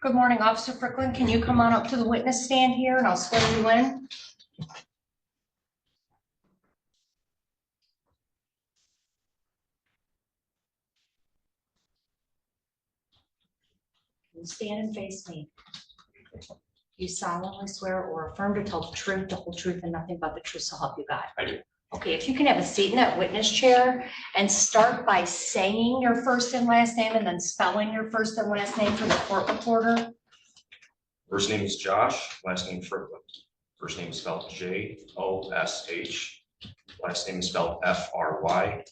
Good morning, Officer Fricklin. Can you come on up to the witness stand here and I'll swear you in? You stand and face me. You solemnly swear or affirm to tell the truth, the whole truth, and nothing but the truth, so help you God. I do. Okay, if you can have a seat in that witness chair and start by saying your first and last name and then spelling your first and last name for the court reporter. First name is Josh, last name Fricklin. First name is spelled J-O-S-H. Last name is spelled F-R-Y-C-K-L-A-N-D.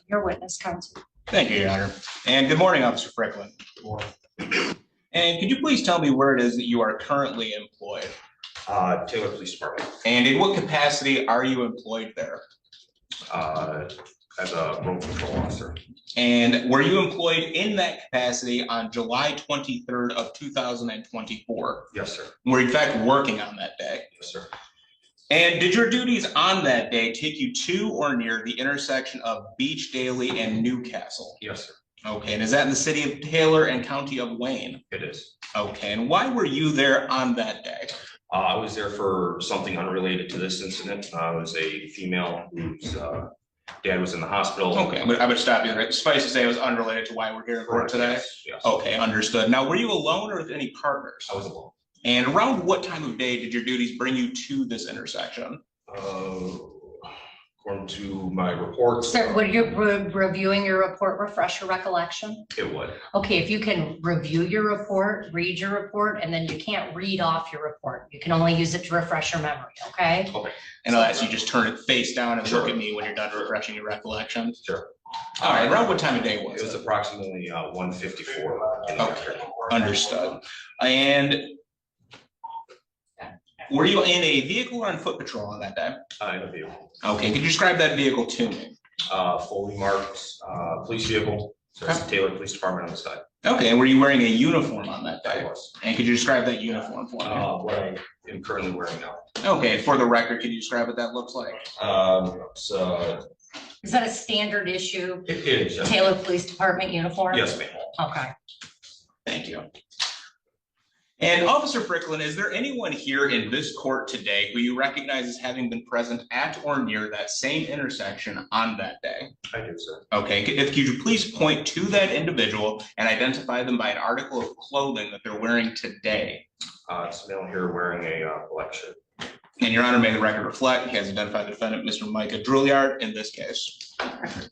Your witness, counsel. Thank you, Your Honor. And good morning, Officer Fricklin. Good morning. And could you please tell me where it is that you are currently employed? Taylor Police Department. And in what capacity are you employed there? As a road control officer. And were you employed in that capacity on July 23rd of 2024? Yes, sir. Were you in fact working on that day? Yes, sir. And did your duties on that day take you to or near the intersection of Beach Daily and Newcastle? Yes, sir. Okay, and is that in the city of Taylor and county of Wayne? It is. Okay, and why were you there on that day? I was there for something unrelated to this incident. I was a female whose dad was in the hospital. Okay, I would stop you there. Suffice to say it was unrelated to why we're here in court today? Yes, yes. Okay, understood. Now, were you alone or with any partners? I was alone. And around what time of day did your duties bring you to this intersection? According to my reports. Sir, would you reviewing your report refresh your recollection? It would. Okay, if you can review your report, read your report, and then you can't read off your report. You can only use it to refresh your memory, okay? Okay. And I'll ask you just turn it face down and Sure. look at me when you're done refreshing your recollection. Sure. All right, around what time of day was It was it? approximately 1:54 in the Okay. afternoon. Understood. And were you in a vehicle or on foot patrol on that day? In a vehicle. Okay, could you describe that vehicle to me? Fully marked police vehicle. So it's the Taylor Police Department on the side. Okay, and were you wearing a uniform on that I day? was. And could you describe that uniform for me? What I am currently wearing now. Okay, for the record, can you describe what that looks like? So Is that a standard issue it is. Yes. Taylor Police Department uniform? Yes, ma'am. Okay. Thank you. And Officer Fricklin, is there anyone here in this court today who you recognize as having been present at or near that same intersection on that day? I do, sir. Okay, if you could please point to that individual and identify them by an article of clothing that they're wearing today. It's a male here wearing a black shirt. And Your Honor, may the record reflect, he has identified the defendant, Mr. Micah Drouillard, in this case.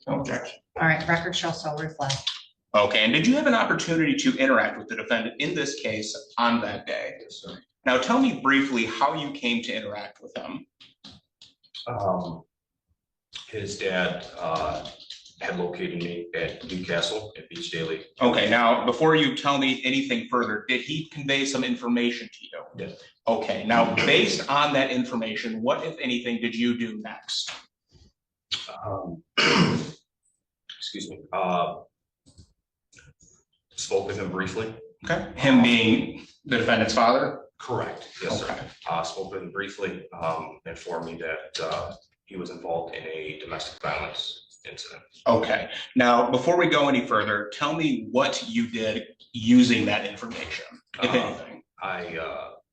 No objection. All right, record shall so reflect. Okay, and did you have an opportunity to interact with the defendant in this case on that day? Yes, sir. Now, tell me briefly how you came to interact with him. His dad had located me at Newcastle at Beach Daily. Okay, now, before you tell me anything further, did he convey some information to you? Yes. Okay, now, based on that information, what, if anything, did you do next? Excuse me. Spoke with him briefly. Okay, him being the defendant's father? Correct. Yes, Okay. sir. Spoke with him briefly, informed me that he was involved in a domestic violence incident. Okay, now, before we go any further, tell me what you did using that information, if anything. I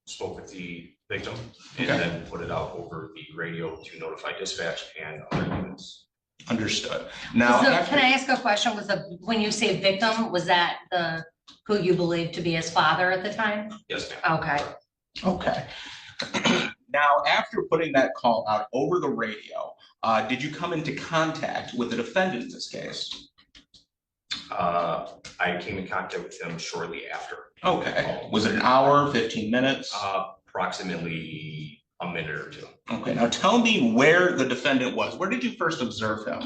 spoke with the victim and Okay. then put it out over the radio to notify dispatch and other units. Understood. Now, Can I ask a question? When you say victim, was that who you believed to be his father at the time? Yes, ma'am. Okay. okay. Now, after putting that call out over the radio, did you come into contact with the defendant in this case? I came in contact with him shortly after. Okay. Was it an hour, 15 minutes? Approximately a minute or two. Okay. Now, tell me where the defendant was. Where did you first observe him?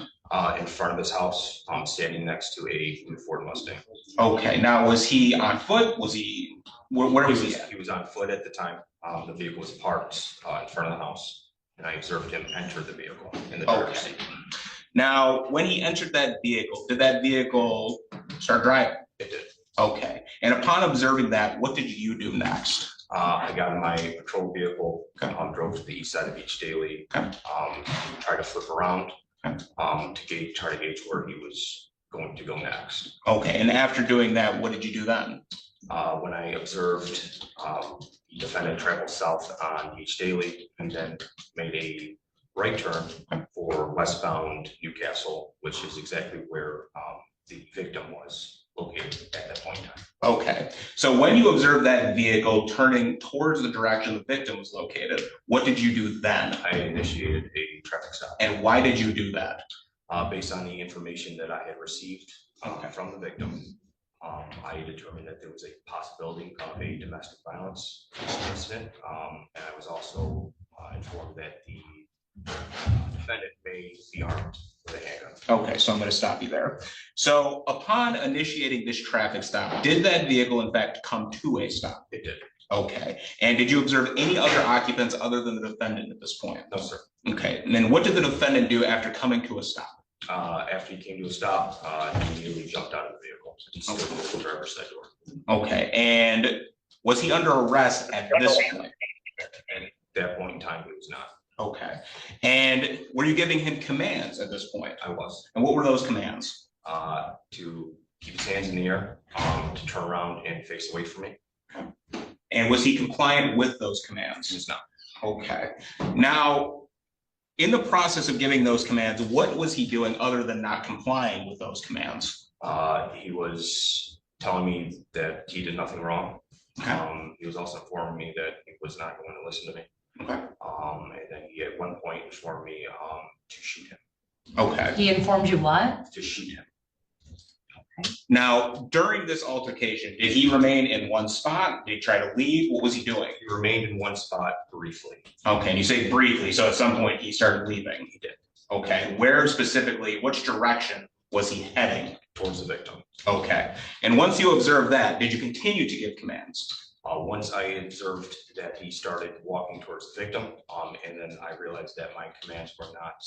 In front of his house, standing next to a blue Ford Mustang. Okay. Now, was he on foot? Was he? Where was he at? He was on foot at the time. The vehicle was parked in front of the house, and I observed him enter the vehicle in the driver's seat. Now, when he entered that vehicle, did that vehicle start driving? It did. Okay. And upon observing that, what did you do next? I got in my patrol vehicle, Okay. drove to the east side of Beach Daily, Okay. tried to flip around Okay. try to gauge where he was going to go next. Okay, and after doing that, what did you do then? When I observed the defendant travel south on Beach Daily and then made a right turn for westbound Newcastle, which is exactly where the victim was located at that point in time. Okay, so when you observed that vehicle turning towards the direction the victim was located, what did you do then? I initiated a traffic stop. And why did you do that? Based on the information that I had received from the victim, I determined that there was a possibility of a domestic violence incident. And I was also informed that the defendant may be armed with a handgun. Okay, so I'm going to stop you there. So upon initiating this traffic stop, did that vehicle in fact come to a stop? It did. Okay, and did you observe any other occupants other than the defendant at this point? No, sir. Okay, and then what did the defendant do after coming to a stop? After he came to a stop, he immediately jumped out of the vehicle. He stood at the driver's side door. Okay, and was he under arrest at this point? And at that point in time, he was not. Okay, and were you giving him commands at this point? I was. And what were those commands? To keep his hands in the air, to turn around and face away from me. And was he compliant with those commands? He was not. Okay, now, in the process of giving those commands, what was he doing other than not complying with those commands? He was telling me that he did nothing wrong. Okay. He was also informing me that he was not going to listen to me. Okay. And then he at one point informed me to shoot him. Okay. He informed you what? To shoot him. Now, during this altercation, did he remain in one spot? Did he try to leave? What was he doing? He remained in one spot briefly. Okay, and you say briefly, so at some point he started leaving. He did. Okay, where specifically, which direction was he heading? Towards the victim. Okay, and once you observed that, did you continue to give commands? Once I observed that he started walking towards the victim, and then I realized that my commands were not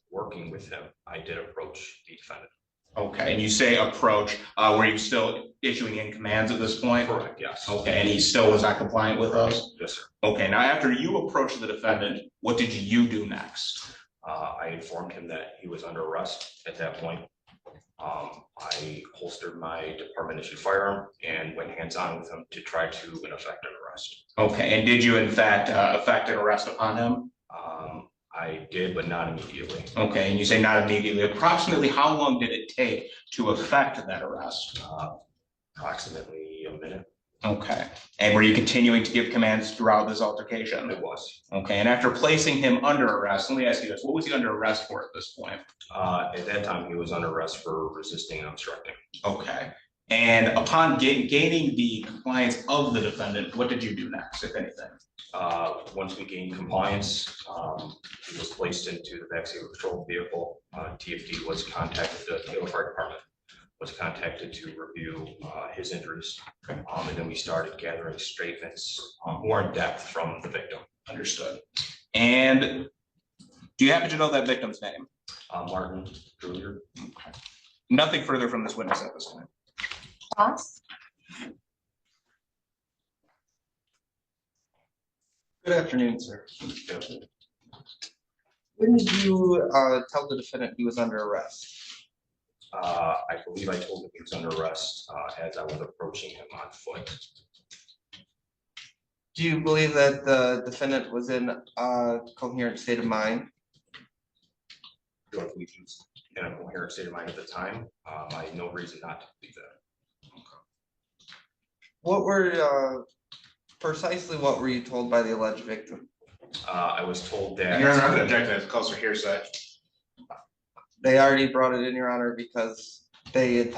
working with him, I did approach the defendant. Okay, and you say approach, were you still issuing in commands at this point? Correct, yes. Okay, and he still was not compliant with those? Yes, sir. Okay, now after you approached the defendant, what did you do next? I informed him that he was under arrest at that point. I holstered my department issued firearm and went hands-on with him to try to effect an arrest. Okay, and did you in fact effect an arrest upon him? I did, but not immediately. Okay, and you say not immediately. Approximately how long did it take to effect that arrest? Approximately a minute. Okay, and were you continuing to give commands throughout this altercation? It was. Okay, and after placing him under arrest, let me ask you this, what was he under arrest for at this point? At that time, he was under arrest for resisting and obstructing. Okay, and upon gaining the compliance of the defendant, what did you do next, if anything? Once we gained compliance, he was placed into the backseat of a patrol vehicle. TFD was contacted, the Taylor Fire Department was contacted to review his injuries. Okay. And then we started gathering statements more in depth from the victim. Understood. And do you happen to know that victim's name? Martin Drouillard. Okay. Nothing further from this witness at this time. Ross? Good afternoon, sir. When did you tell the defendant he was under arrest? I believe I told him he was under arrest as I was approaching him on foot. Do you believe that the defendant was in a coherent state of mind? I don't believe he was in a coherent state of mind at the time. I had no reason not to believe that. What were precisely what were you told by the alleged victim? I was told that. Your Honor, I'm going to object to that closer hearsay. They already brought it in, Your Honor, because he had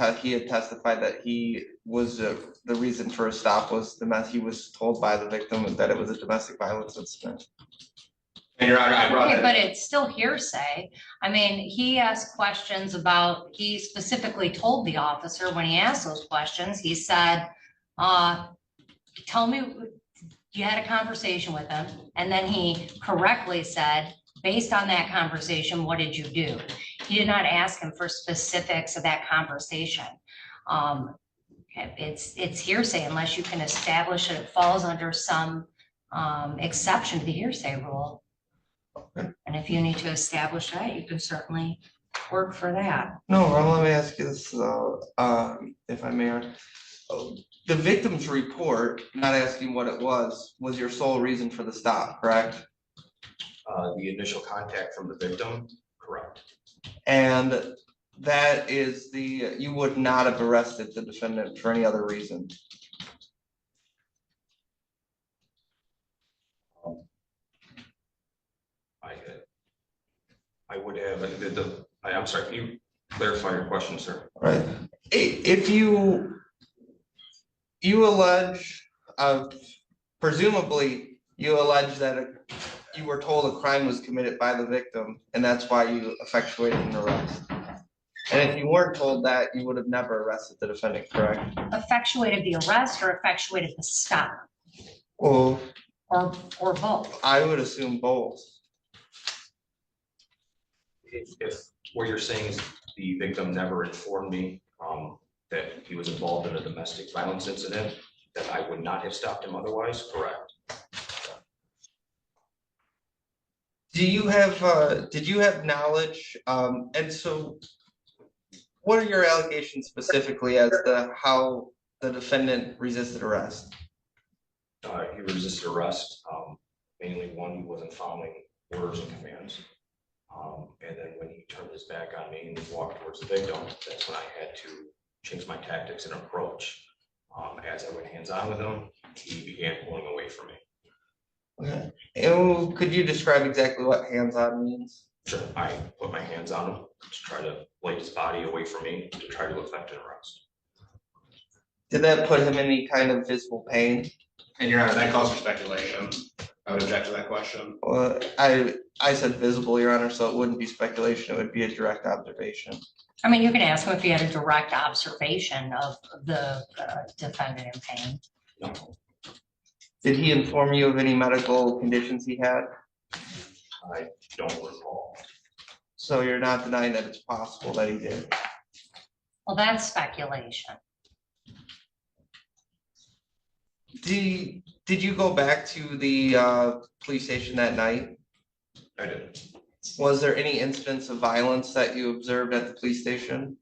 testified that he was the reason for a stop was he was told by the victim that it was a domestic violence incident. And Your Honor, I brought Okay, that. but it's still hearsay. I mean, he asked questions about, he specifically told the officer when he asked those questions, he said, tell me, you had a conversation with him, and then he correctly said, based on that conversation, what did you do? He did not ask him for specifics of that conversation. It's hearsay unless you can establish that it falls under some exception to the hearsay rule. And if you need to establish that, you can certainly work for that. No, well, let me ask you this, if I may. The victim's report, not asking what it was your sole reason for the stop, correct? The initial contact from the victim, correct. And that is you would not have arrested the defendant for any other reason. I would have, I'm sorry, can you clarify your question, sir? Right. If you allege, presumably you allege that you were told a crime was committed by the victim, and that's why you effectuated an arrest. And if you weren't told that, you would have never arrested the defendant, correct? Effectuated the arrest or effectuated the stop? Well, Or both? I would assume both. If what you're saying is the victim never informed me that he was involved in a domestic violence incident, that I would not have stopped him otherwise, correct. Do you have, did you have knowledge, and so what are your allegations specifically as to how the defendant resisted arrest? He resisted arrest, mainly one, he wasn't following orders and commands. And then when he turned his back on me and walked towards the victim, that's when I had to change my tactics and approach. As I went hands-on with him, he began pulling away from me. Okay. And could you describe exactly what hands-on means? Sure, I put my hands on him to try to light his body away from me to try to effect an arrest. Did that put him in any kind of visible pain? And Your Honor, that calls for speculation. I would object to that question. Well, I said visible, Your Honor, so it wouldn't be speculation, it would be a direct observation. I mean, you can ask him if he had a direct observation of the defendant in pain. No, Did he inform you of any medical conditions he had? I don't recall. So you're not denying that it's possible that he did? Well, that's speculation. Did you go back to the police station that night? I didn't. Was there any incidents of violence that you observed at the police station?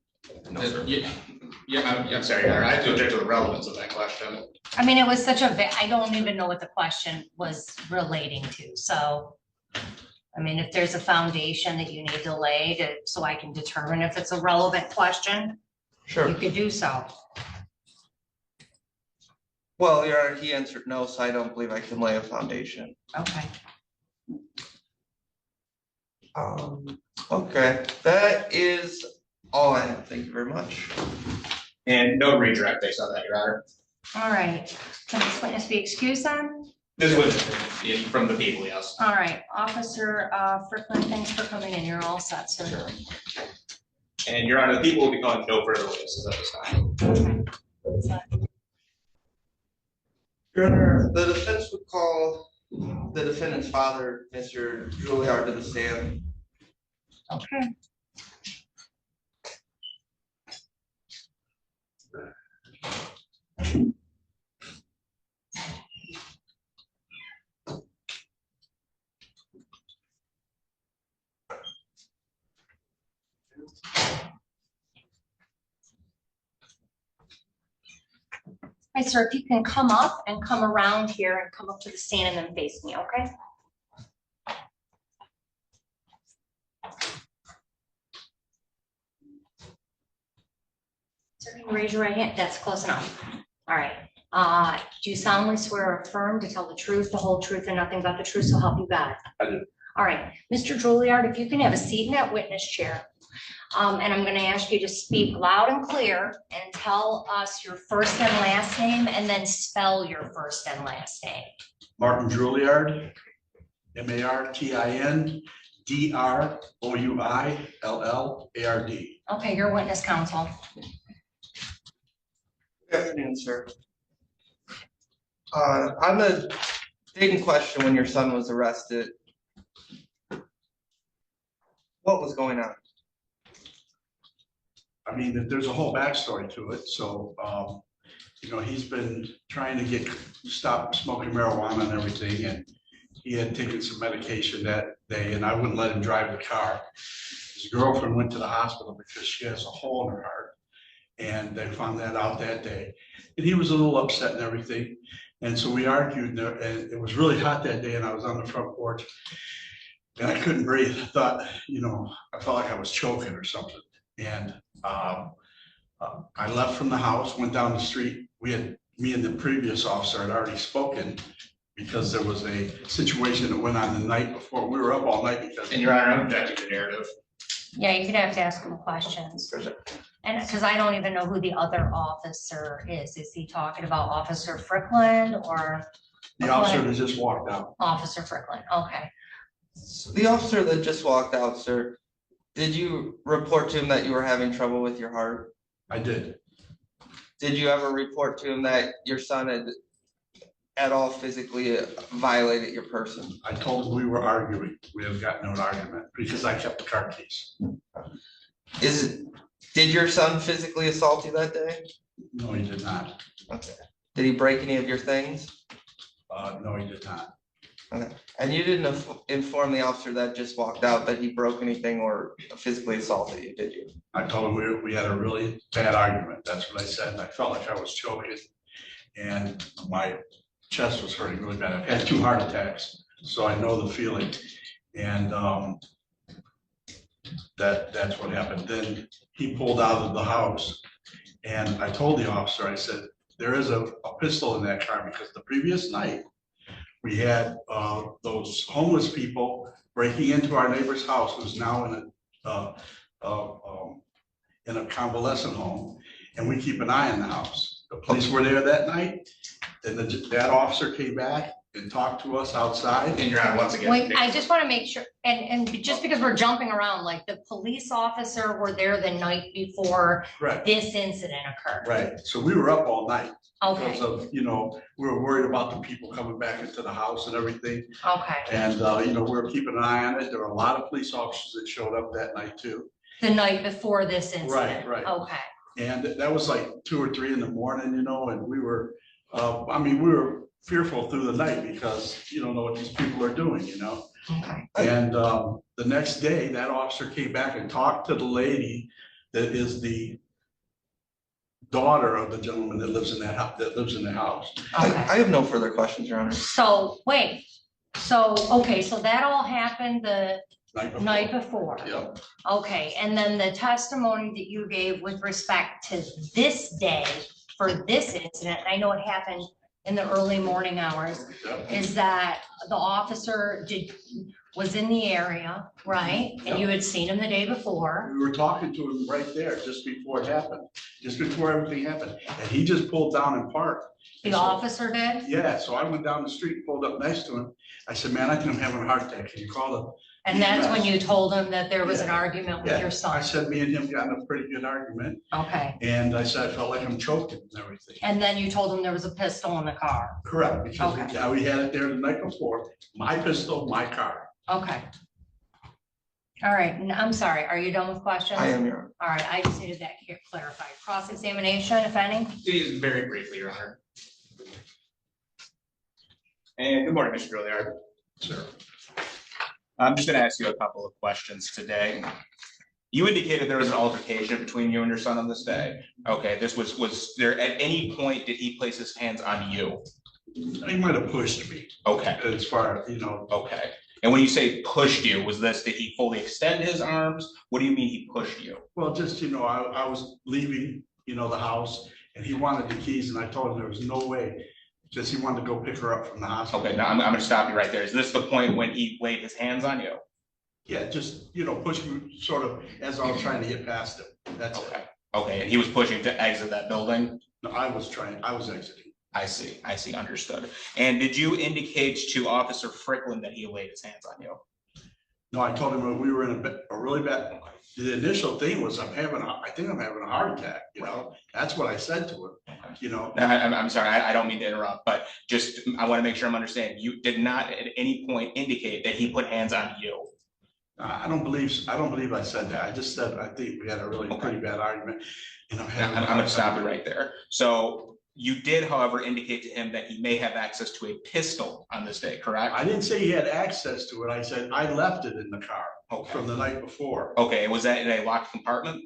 No, sir. I'm sorry, Your Honor, I have to object to the relevance of that question. I mean, it was such I don't even know what the question was relating to, so. I mean, if there's a foundation that you need to lay so I can determine if it's a relevant question, Sure. you could do so. Well, Your Honor, he answered no, so I don't believe I can lay a foundation. Okay. Okay, that is all I have. Thank you very much. And no redirect based on that, Your Honor. All right. Can this witness be excused then? This was from the people, yes. All right, Officer Strickland, thanks for coming in. You're all set, sir. Sure. And Your Honor, the people will be calling no further witnesses at this time. Okay. Your Honor, the defense would call the defendant's father, Mr. Drouillard, to the stand. Okay. Hi, sir, if you can come up and come around here and come up to the stand and then face me, okay? Sir, can you raise your right hand? That's close enough. All right. Do you solemnly swear or affirm to tell the truth, the whole truth, and nothing but the truth, so help you God? I do. All right. Mr. Drouillard, if you can have a seat in that witness chair. And I'm going to ask you to speak loud and clear and tell us your first and last name and then spell your first and last name. Martin Drouillard, MARTIN DROUILLARD. Okay, your witness counsel. Good afternoon, sir. On the date in question when your son was arrested, what was going on? I mean, there's a whole backstory to it. So, you know, he's been trying to stop smoking marijuana and everything. And he had taken some medication that day and I wouldn't let him drive the car. His girlfriend went to the hospital because she has a hole in her heart. And they found that out that day. And he was a little upset and everything. And so we argued there, and it was really hot that day and I was on the front porch and I couldn't breathe. I thought, I felt like I was choking or something. And I left from the house, went down the street. Me and the previous officer had already spoken because there was a situation that went on the night before. We were up all night because. And Your Honor, I'm objecting to narrative. Yeah, you're gonna have to ask him questions. And because I don't even know who the other officer is. Is he talking about Officer Strickland or? The officer that just walked out. Officer Strickland, okay. The officer that just walked out, sir, did you report to him that you were having trouble with your heart? I did. Did you ever report to him that your son had at all physically violated your person? I told him we were arguing. We have gotten into an argument because I kept the car keys. Did your son physically assault you that day? No, he did not. Okay. Did he break any of your things? No, he did not. Okay. And you didn't inform the officer that just walked out that he broke anything or physically assaulted you, did you? I told him we had a really bad argument. That's what I said. I felt like I was choking and my chest was hurting really bad. I've had 2 heart attacks, so I know the feeling. And that's what happened. Then he pulled out of the house and I told the officer, I said, there is a pistol in that car because the previous night we had those homeless people breaking into our neighbor's house who's now in a convalescent home, and we keep an eye on the house. The police were there that night, and that officer came back and talk to us outside. And Your Honor, once again. Wait, I just want to make sure, and just because we're jumping around, like the police officer were there the night before Right, this incident occurred. right. So we were up all night Okay, because of, we were worried about the people coming back into the house and everything. okay. And, we were keeping an eye on it. There were a lot of police officers that showed up that night too. The night before this incident? Right. Okay, And that was like 2 or 3 in the morning, and we were, we were fearful through the night because you don't know what these people are doing, okay. And the next day, that officer came back and talked to the lady that is the daughter of the gentleman that lives in the house. Okay. I have no further questions, Your Honor. So, wait, so that all happened the Night before. night before? Yep. Okay, and then the testimony that you gave with respect to this day for this incident, I know it happened in the early morning hours, Yep. is that the officer was in the area, right? And you had seen him the day before. We were talking to him right there just before it happened, just before everything happened. And he just pulled down and parked. The And so- officer did? Yeah, so I went down the street, pulled up next to him. I said, man, I think I'm having a heart attack. Can you call him? And that's when you told him that there was an Yeah. argument with Yeah, your I son? said, me and him got in a pretty good argument. Okay, And I said, I felt like I'm choking and everything. and then you told him there was a pistol in the car? Correct, because Okay. we had it there the night before, my pistol, my car. Okay. All right, and I'm sorry, are you done with questions? I am, Your Honor. All right, I just needed that clarified. Cross-examination, if any? Very briefly, Your Honor. And good morning, Mr. Drouillard. Sir. I'm just going to ask you a couple of questions today. You indicated there was an altercation between you and your son on this day. Okay, was there at any point did he place his hands on you? He might have pushed me Okay, as far, okay. And when you say pushed you, did he fully extend his arms? What do you mean he pushed you? well, just, I was leaving, the house and he wanted the keys and I told him there was no way. Just he wanted to go pick her up from the hospital. Okay, now I'm going to stop you right there. Is this the point when he laid his hands on you? Yeah, just, push me sort of as I was trying to get past him. That's it. Okay, okay, and he was pushing to exit that building? No, I was exiting. I see, understood. And did you indicate to Officer Strickland that he laid his hands on you? No, I told him we were in a really bad, the initial thing was I think I'm having a heart attack, That's what I said to him, No, I'm sorry, I don't mean to interrupt, but just, I want to make sure I'm understanding. You did not at any point indicate that he put hands on you. I don't believe I said that. I just said, I think we had a really pretty bad argument. And I'm going to stop you right there. So You did, however, indicate to him that he may have access to a pistol on this day, correct? I didn't say he had access to it. I said I left it in the car Okay. from the night before. Okay, was that in a locked compartment?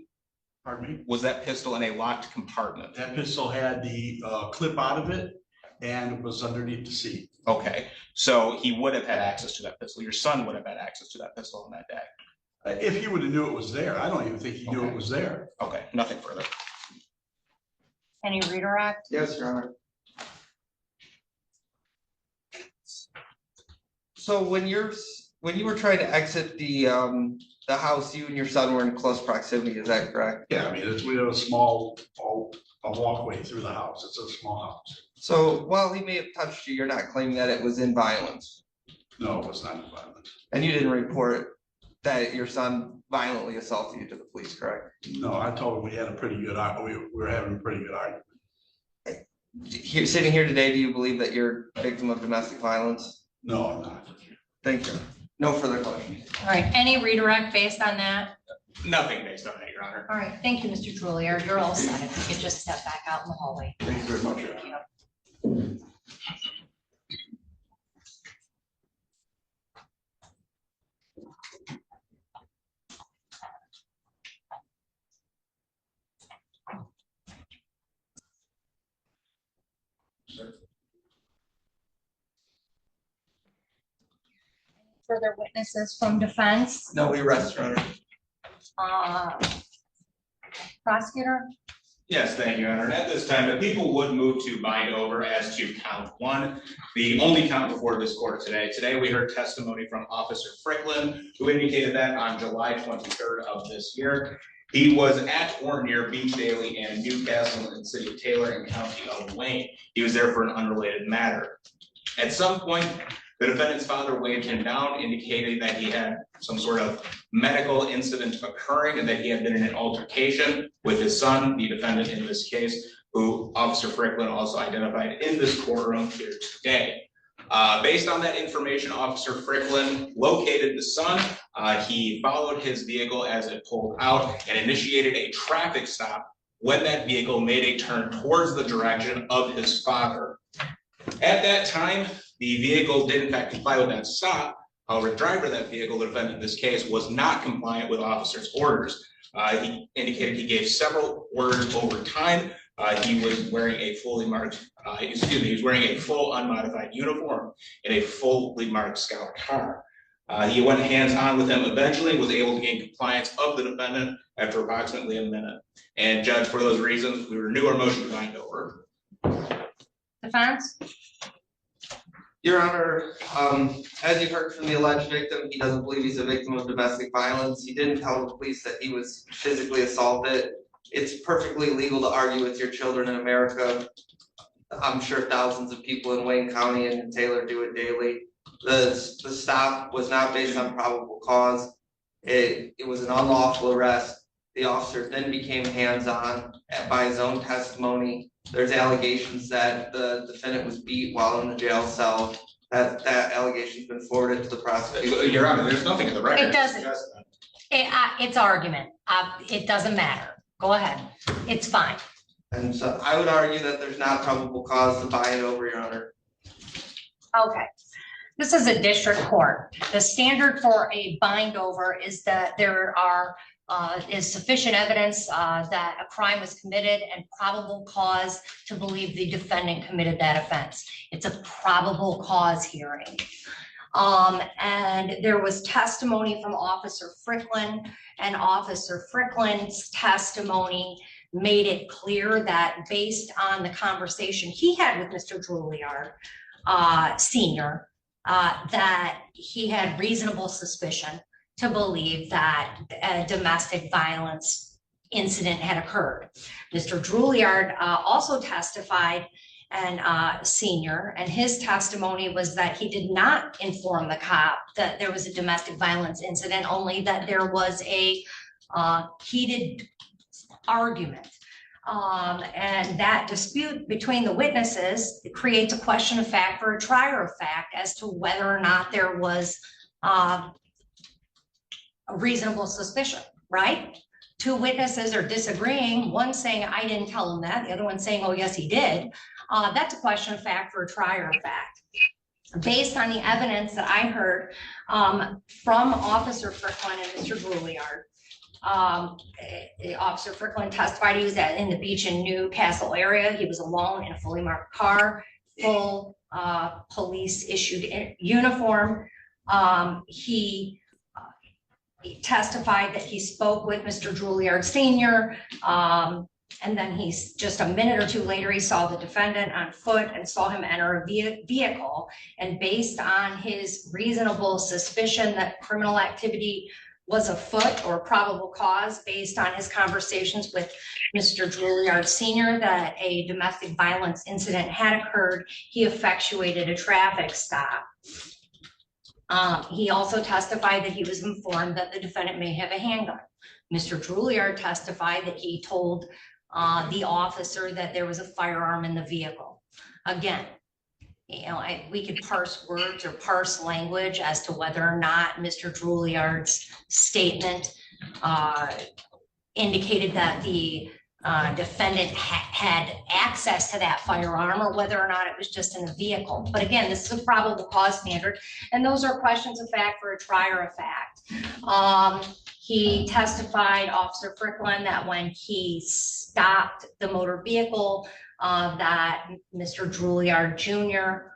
Pardon me? Was that pistol in a locked compartment? That pistol had the clip out of it and was underneath the seat. Okay, so he would have had access to that pistol. Your son would have had access to that pistol on that day. If he would have knew it was there, I don't even think he knew Okay. it was there. Okay, nothing further. Any redirect? Yes, Your Honor. So when you were trying to exit the house, you and your son were in close proximity, is that correct? Yeah, I mean, we have a small, a walkway through the house. It's a small house. So while he may have touched you, you're not claiming that it was in violence? No, it was not violent. And you didn't report that your son violently assaulted you to the police, correct? No, I told him we had a pretty good, we were having a pretty good argument. Here, sitting here today, do you believe that you're a victim of domestic violence? No, I'm not. Thank you. No further questions. All right, any redirect based on that? Nothing based on that, Your Honor. All right, thank you, Mr. Drouillard. You're all set. If you could just step back out in the hallway. Thank you very much. Your Honor. Further witnesses from defense? No, we rest, Your Honor. Prosecutor? Yes, thank you, Your Honor. At this time, the people would move to bind over as to count one, the only count before this court today. Today, we heard testimony from Officer Fricklin, who indicated that on July 23rd of this year, he was at or near Beach Daily and Newcastle in the city of Taylor and county of Wayne. He was there for an unrelated matter. At some point, the defendant's father waved him down, indicating that he had some sort of medical incident occurring and that he had been in an altercation with his son, the defendant in this case, who Officer Fricklin also identified in this courtroom here today. Based on that information, Officer Fricklin located the son. He followed his vehicle as it pulled out and initiated a traffic stop when that vehicle made a turn towards the direction of his father. At that time, the vehicle did in fact comply with that stop. However, the driver of that vehicle, the defendant in this case, was not compliant with officer's orders. He indicated he gave several orders over time. He was wearing a fully marked, he was wearing a full unmodified uniform in a fully marked scout car. He went hands-on with him eventually and was able to gain compliance of the defendant after approximately a minute. And Judge, for those reasons, we renew our motion to bind over. Defense? Your Honor, as you heard from the alleged victim, he doesn't believe he's a victim of domestic violence. He didn't tell the police that he was physically assaulted. It's perfectly legal to argue with your children in America. I'm sure thousands of people in Wayne County and in Taylor do it daily. The stop was not based on probable cause. It was an unlawful arrest. The officer then became hands-on by his own testimony. There's allegations that the defendant was beat while in the jail cell. That allegation's been forwarded to the prosecutor. Your Honor, there's nothing in the record. It doesn't. It's argument. It doesn't matter. Go ahead. It's fine. And so I would argue that there's not probable cause to bind over, Your Honor. Okay. This is a district court. The standard for a bind over is that there is sufficient evidence that a crime was committed and probable cause to believe the defendant committed that offense. It's a probable cause hearing. And there was testimony from Officer Fricklin, and Officer Fricklin's testimony made it clear that based on the conversation he had with Mr. Drouillard, Sr., that he had reasonable suspicion to believe that a domestic violence incident had occurred. Mr. Drouillard also testified, and Sr., and his testimony was that he did not inform the cop that there was a domestic violence incident, only that there was a heated argument. And that dispute between the witnesses creates a question of fact for a trier of fact as to whether or not there was a reasonable suspicion, right? two witnesses are disagreeing, one saying, I didn't tell him that, the other one saying, oh, yes, he did. That's a question of fact for a trier of fact. Based on the evidence that I heard from Officer Fricklin and Mr. Drouillard, Officer Fricklin testified he was in the beach in Newcastle area. He was alone in a fully marked car, full police issued uniform. He testified that he spoke with Mr. Drouillard Sr. And then he's just a minute or two later, he saw the defendant on foot and saw him enter a vehicle. And based on his reasonable suspicion that criminal activity was afoot or probable cause, based on his conversations with Mr. Drouillard Sr., that a domestic violence incident had occurred, he effectuated a traffic stop. He also testified that he was informed that the defendant may have a handgun. Mr. Drouillard testified that he told the officer that there was a firearm in the vehicle. Again, we could parse words or parse language as to whether or not Mr. Drouillard's statement indicated that the defendant had access to that firearm, or whether or not it was just in the vehicle. But again, this is a probable cause standard, and those are questions of fact for a trier of fact. He testified, Officer Fricklin, that when he stopped the motor vehicle, that Mr. Drouillard Jr.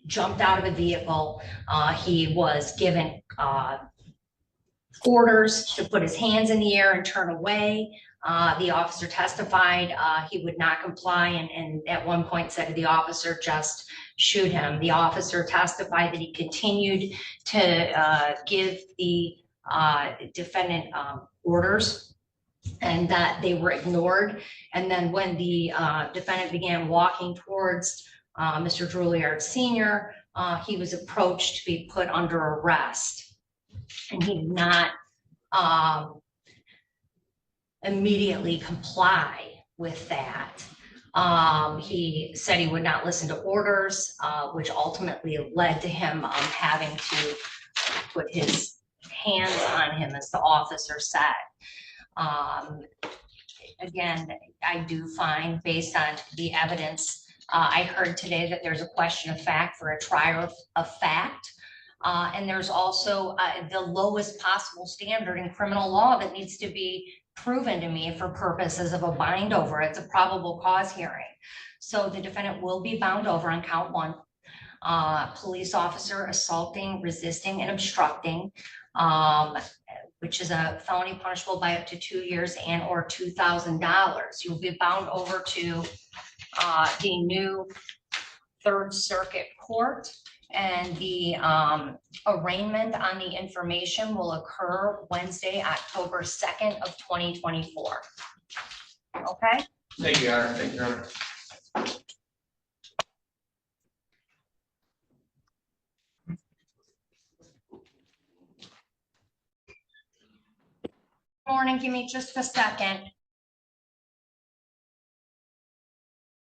Jumped out of the vehicle. He was given orders to put his hands in the air and turn away. The officer testified he would not comply, and at one point said to the officer, just shoot him. The officer testified that he continued to give the defendant orders and that they were ignored. And then when the defendant began walking towards Mr. Drouillard Sr., he was approached to be put under arrest. And he did not immediately comply with that. He said he would not listen to orders, which ultimately led to him having to put his hands on him, as the officer said. Again, I do find, based on the evidence I heard today, that there's a question of fact for a trier of fact. And there's also the lowest possible standard in criminal law that needs to be proven to me for purposes of a bind over. It's a probable cause hearing. So the defendant will be bound over on count one. Police officer assaulting, resisting, and obstructing, which is a felony punishable by up to 2 years and or $2,000. You'll be bound over to the new Third Circuit Court, and the arraignment on the information will occur Wednesday, October 2nd of 2024. Okay? Thank you, Your Honor. Thank you, Your Honor. Morning, give me just a second.